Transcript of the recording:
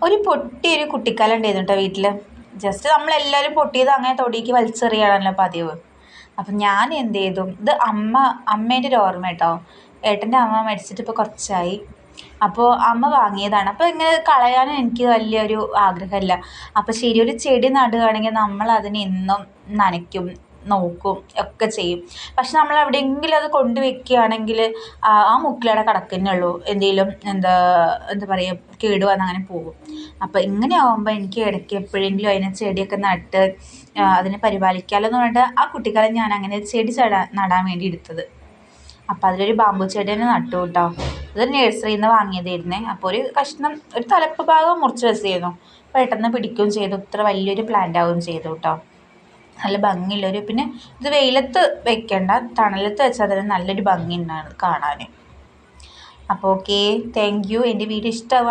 ഒരു പൊട്ടിയൊരു കുട്ടിക്കാലം ഉണ്ടായിരുന്നു കേട്ടോ വീട്ടിൽ. ജസ്റ്റ് നമ്മളെല്ലാവരും പൊട്ടിയത് അങ്ങനെ തൊടിക്ക് വലിച്ചെറിയാണല്ലോ പതിവ്. അപ്പം ഞാൻ എന്ത് ചെയ്തു, ഇത് അമ്മേൻ്റെ ഒരു ഓർമ്മ കേട്ടോ. ഏട്ടൻ്റെ അമ്മ മരിച്ചിട്ട് ഇപ്പോൾ കുറച്ചായി. അപ്പോൾ അമ്മ വാങ്ങിയതാണ്. അപ്പോൾ ഇങ്ങനെ കളയാനും എനിക്ക് വലിയൊരു ആഗ്രഹമില്ല. അപ്പോൾ ശരി, ഒരു ചെടി നടുകയാണെങ്കിൽ നമ്മൾ അതിനെ എന്നും നനയ്ക്കും, നോക്കും ഒക്കെ ചെയ്യും. പക്ഷെ നമ്മൾ എവിടെയെങ്കിലും അത് കൊണ്ട് വെക്കുകയാണെങ്കിൽ ആ മുക്കിലവിടെ കിടക്കുന്നേ ഉള്ളൂ, എന്തെങ്കിലും എന്താ പറയുക, കേടുവന്ന് അങ്ങനെ പോകും. അപ്പോൾ ഇങ്ങനെ ആകുമ്പോൾ എനിക്ക് ഇടയ്ക്ക് എപ്പോഴെങ്കിലും അതിനെ ചെടിയൊക്കെ നട്ട് അതിനെ പരിപാലിക്കാമല്ലോ എന്ന് പറഞ്ഞിട്ട് ആ കുട്ടിക്കാലം ഞാൻ അങ്ങനെ ചെടി നടാൻ വേണ്ടി എടുത്തത്. അപ്പോൾ അതിലൊരു ബാമ്പു ചെടി തന്നെ നട്ടു കേട്ടോ. അത് നഴ്സറിയിൽ നിന്ന് വാങ്ങിയതായിരുന്നേ. അപ്പോൾ ഒരു കഷ്ണം, ഒരു തലപ്പ് ഭാഗം മുറിച്ച് വെച്ചിരുന്നു. പെട്ടെന്ന് പിടിക്കുകയും ചെയ്തു, ഇത്ര വലിയൊരു പ്ലാന്റ് ആവുകയും ചെയ്തു കേട്ടോ. നല്ല ഭംഗിയുള്ളൊരു, പിന്നെ ഇത് വെയിലത്ത് വെക്കേണ്ട, തണലത്ത് വെച്ചാൽ തന്നെ നല്ലൊരു ഭംഗി ഉണ്ടാണ് കാണാൻ. അപ്പോൾ ഓക്കെ, താങ്ക് യു. എൻ്റെ വീഡിയോ ഇഷ്ടമാവുക